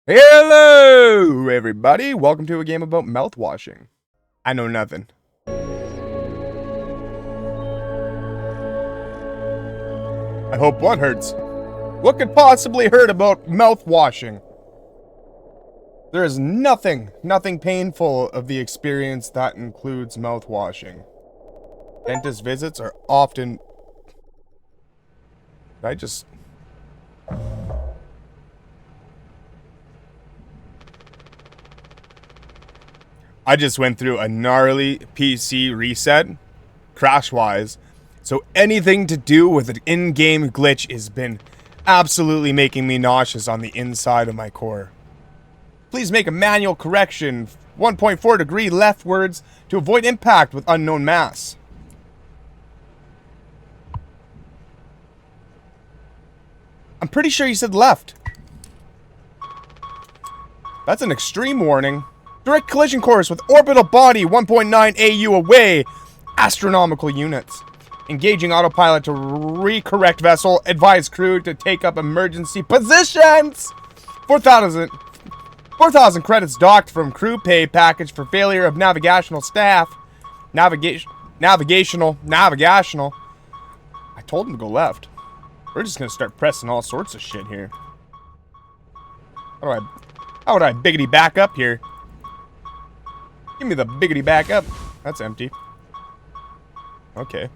Hello, everybody. Welcome to a game about mouthwashing. I know nothing. I hope what hurts. What could possibly hurt about mouthwashing? There is nothing painful of the experience that includes mouthwashing. Dentist visits are often... I just went through a gnarly PC reset, crash-wise, so anything to do with an in-game glitch has been absolutely making me nauseous on the inside of my core. Please make a manual correction, 1.4 degree leftwards, to avoid impact with unknown mass. I'm pretty sure you said left. That's an extreme warning. Direct collision course with orbital body 1.9 AU away. Astronomical units. Engaging autopilot to recorrect vessel. Advise crew to take up emergency positions. 4,000 credits docked from crew pay package for failure of navigational staff. Navigational. I told him to go left. We're just gonna start pressing all sorts of shit here. How would I biggity back up here? Give me the biggity back up. That's empty. Okay.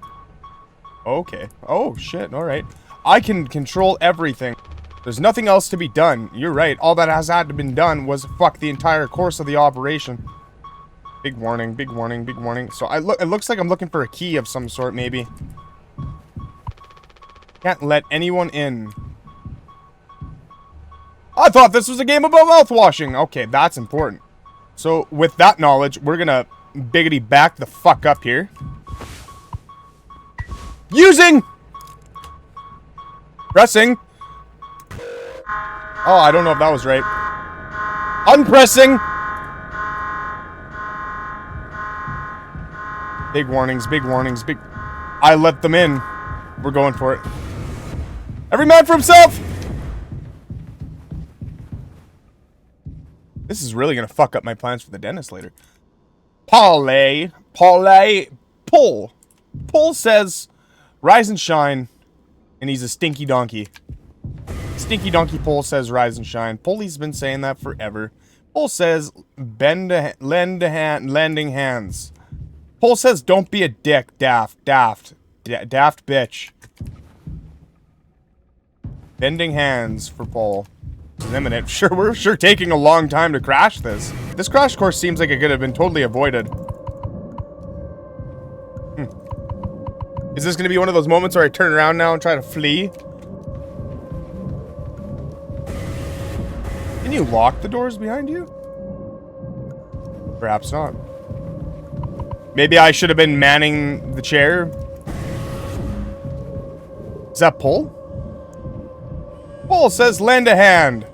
Oh, shit. Alright. I can control everything. There's nothing else to be done. You're right. All that has had to been done was fuck the entire course of the operation. Big warning. So it looks like I'm looking for a key of some sort, maybe. Can't let anyone in. I thought this was a game about mouthwashing. Okay, that's important. So, with that knowledge, we're gonna biggity back the fuck up here. Pressing. Oh, I don't know if that was right. Unpressing. Big warnings. I let them in. We're going for it. Every man for himself! This is really gonna fuck up my plans for the dentist later. Paul says, rise and shine, and he's a stinky donkey. Stinky donkey Paul says, rise and shine. Polly's been saying that forever. Paul says, lending hands. Paul says, don't be a dick, daft bitch. Bending hands for Paul. It's imminent. We're sure taking a long time to crash this. This crash course seems like it could have been totally avoided. Is this going to be one of those moments where I turn around now and try to flee? Can you lock the doors behind you? Perhaps not. Maybe I should have been manning the chair. Is that Paul? Paul says lend a hand.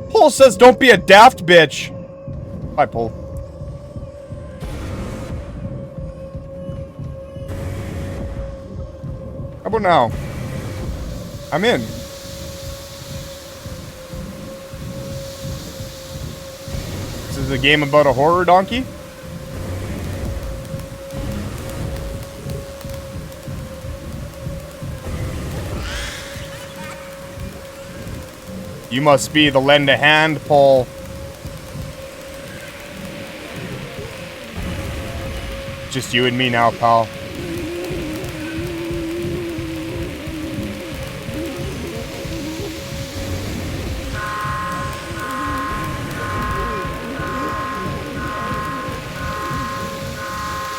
Paul says don't be a daft bitch. Bye, Paul. How about now? I'm in. This is a game about a horror donkey? You must be the lend a hand, Paul. Just you and me now, pal.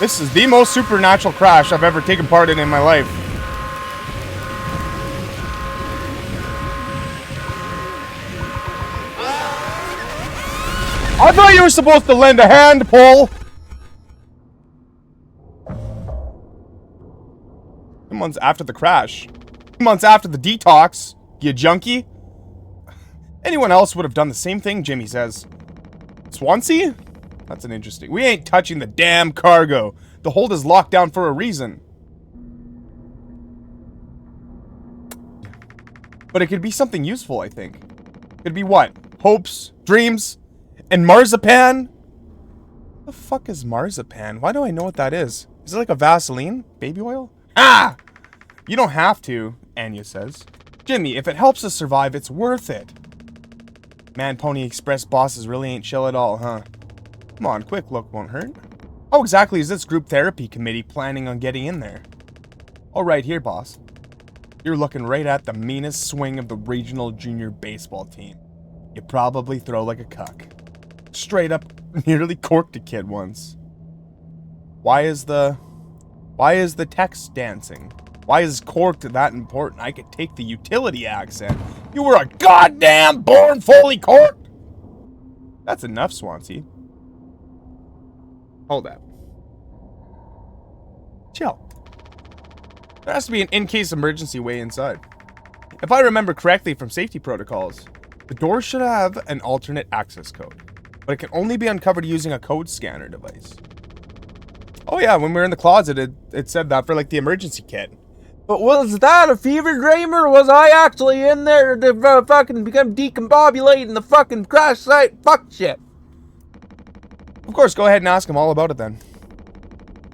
This is the most supernatural crash I've ever taken part in my life. I thought you were supposed to lend a hand, Paul! 2 months after the crash. 2 months after the detox, you junkie. Anyone else would have done the same thing, Jimmy says. Swansea? That's an interesting... We ain't touching the damn cargo. The hold is locked down for a reason. But it could be something useful, I think. Could be what? Hopes, dreams, and marzipan? What the fuck is marzipan? Why do I know what that is? Is it like a Vaseline? Baby oil? Ah! You don't have to, Anya says. Jimmy, if it helps us survive, it's worth it. Man, Pony Express bosses really ain't chill at all, huh? Come on, quick look won't hurt. How exactly is this group therapy committee planning on getting in there? Oh, right here, boss. You're looking right at the meanest swing of the regional junior baseball team. You probably throw like a cuck. Straight up, nearly corked a kid once. Why is the text dancing? Why is corked that important? I could take the utility accent. You were a goddamn born fully corked! That's enough, Swansea. Hold up. Chill. There has to be an in-case emergency way inside. If I remember correctly from safety protocols, the door should have an alternate access code, but it can only be uncovered using a code scanner device. Oh yeah, when we were in the closet, it said that for like the emergency kit. But was that a fever dream, or was I actually in there to fucking become decombobulating the fucking crash site? Fuck shit. Of course, go ahead and ask him all about it then.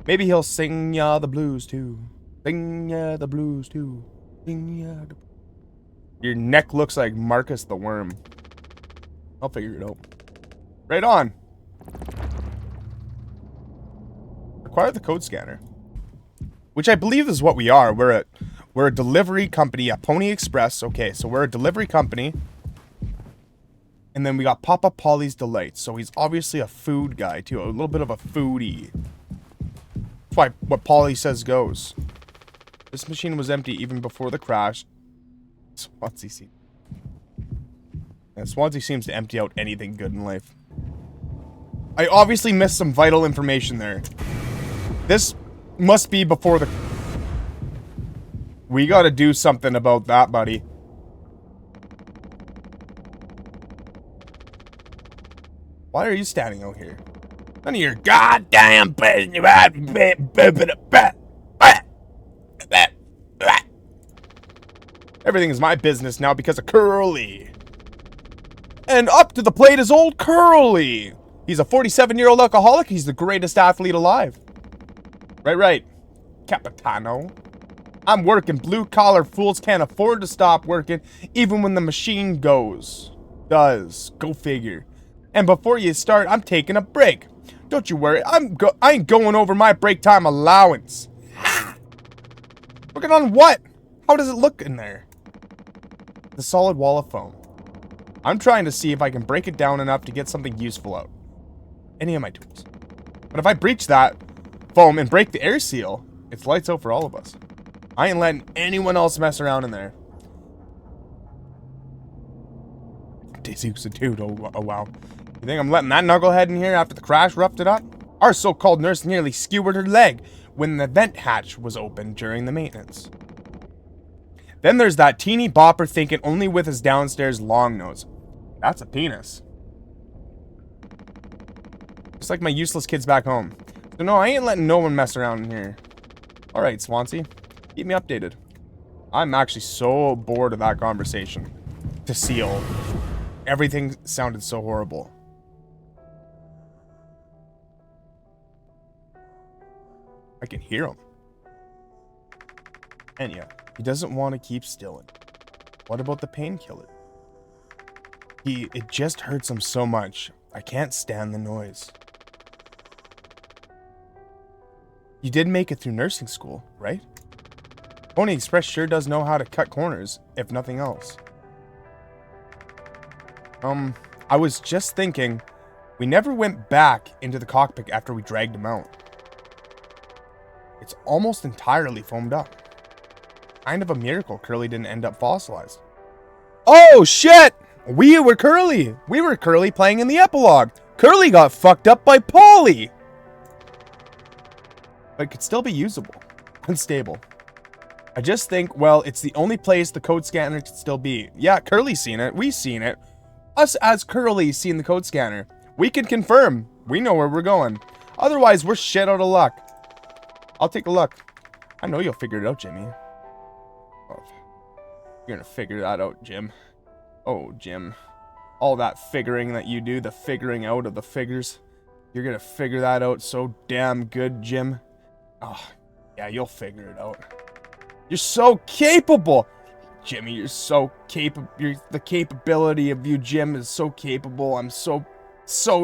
Maybe he'll sing ya the blues too. Sing ya the blues too. Sing ya the... Your neck looks like Marcus the Worm. I'll figure it out. Right on. Acquire the code scanner. Which I believe is what we are. We're a delivery company, a Pony Express. Okay, so we're a delivery company. And then we got Papa Polly's Delights. So he's obviously a food guy too. A little bit of a foodie. That's why what Polly says goes. This machine was empty even before the crash. Swansea seems to empty out anything good in life. I obviously missed some vital information there. This must be before the... We gotta do something about that, buddy. Why are you standing out here? None of your goddamn business. Everything is my business now because of Curly. And up to the plate is old Curly. He's a 47-year-old alcoholic. He's the greatest athlete alive. Right. Capitano. I'm working. Blue-collar fools can't afford to stop working even when the machine goes. Does. Go figure. And before you start, I'm taking a break. Don't you worry. I ain't going over my break time allowance. Working on what? How does it look in there? The solid wall of foam. I'm trying to see if I can break it down enough to get something useful out. Any of my tools. But if I breach that foam and break the air seal, it's lights out for all of us. I ain't letting anyone else mess around in there. Dude, oh wow. You think I'm letting that knucklehead in here after the crash roughed it up? Our so-called nurse nearly skewered her leg when the vent hatch was opened during the maintenance. Then there's that teeny bopper thinking only with his downstairs long nose. That's a penis. Just like my useless kids back home. So no, I ain't letting no one mess around in here. Alright, Swansea. Keep me updated. I'm actually so bored of that conversation. To seal. Everything sounded so horrible. I can hear him. Enya. He doesn't want to keep stilling. What about the painkiller? It just hurts him so much. I can't stand the noise. You did make it through nursing school, right? Pony Express sure does know how to cut corners, if nothing else. I was just thinking, we never went back into the cockpit after we dragged him out. It's almost entirely foamed up. Kind of a miracle Curly didn't end up fossilized. Oh, shit! We were Curly! We were Curly playing in the epilogue! Curly got fucked up by Polly! But it could still be usable. Unstable. I just think, well, it's the only place the code scanner could still be. Yeah, Curly's seen it. We've seen it. Us as Curly seen the code scanner. We can confirm. We know where we're going. Otherwise, we're shit out of luck. I'll take a look. I know you'll figure it out, Jimmy. Oh, you're gonna figure that out, Jim. Oh, Jim. All that figuring that you do, the figuring out of the figures. You're gonna figure that out so damn good, Jim. Oh, yeah, you'll figure it out. You're so capable! Jimmy, you're so capable. The capability of you, Jim, is so capable. I'm so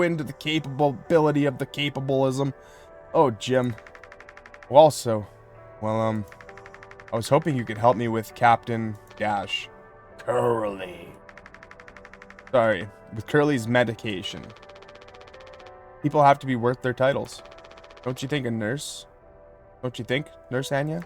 into the capability of the capableism. Oh, Jim. Well, also, well, I was hoping you could help me with Captain Dash. Curly. Sorry, with Curly's medication. People have to be worth their titles. Don't you think, a nurse? Don't you think, Nurse Anya?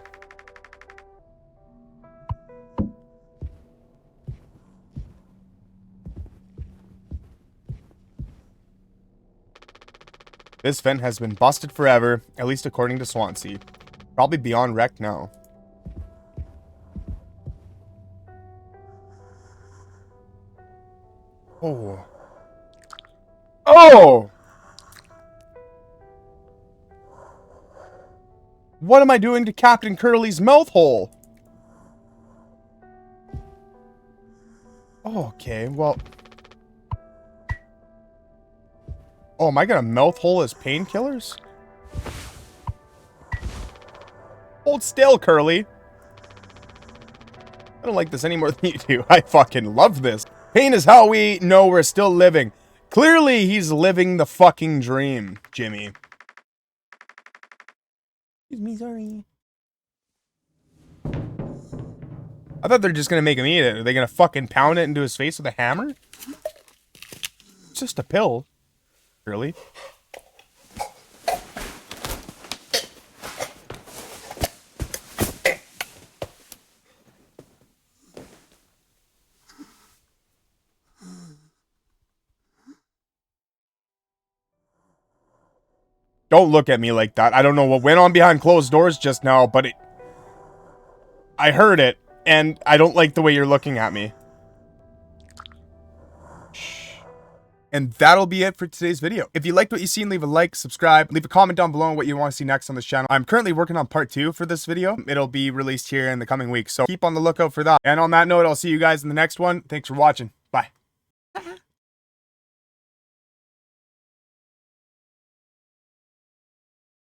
This vent has been busted forever, at least according to Swansea. Probably beyond wreck now. Oh. Oh! What am I doing to Captain Curly's mouth hole? Oh, okay, well... Oh, am I gonna mouth hole his painkillers? Hold still, Curly. I don't like this any more than you do. I fucking love this. Pain is how we know we're still living. Clearly, he's living the fucking dream, Jimmy. Excuse me, sorry. I thought they're just gonna make him eat it. Are they gonna fucking pound it into his face with a hammer? It's just a pill. Really? Don't look at me like that. I don't know what went on behind closed doors just now, but I heard it, and I don't like the way you're looking at me. And that'll be it for today's video. If you liked what you seen, leave a like, subscribe, leave a comment down below on what you want to see next on this channel. I'm currently working on part 2 for this video. It'll be released here in the coming weeks, so keep on the lookout for that. And on that note, I'll see you guys in the next one. Thanks for watching.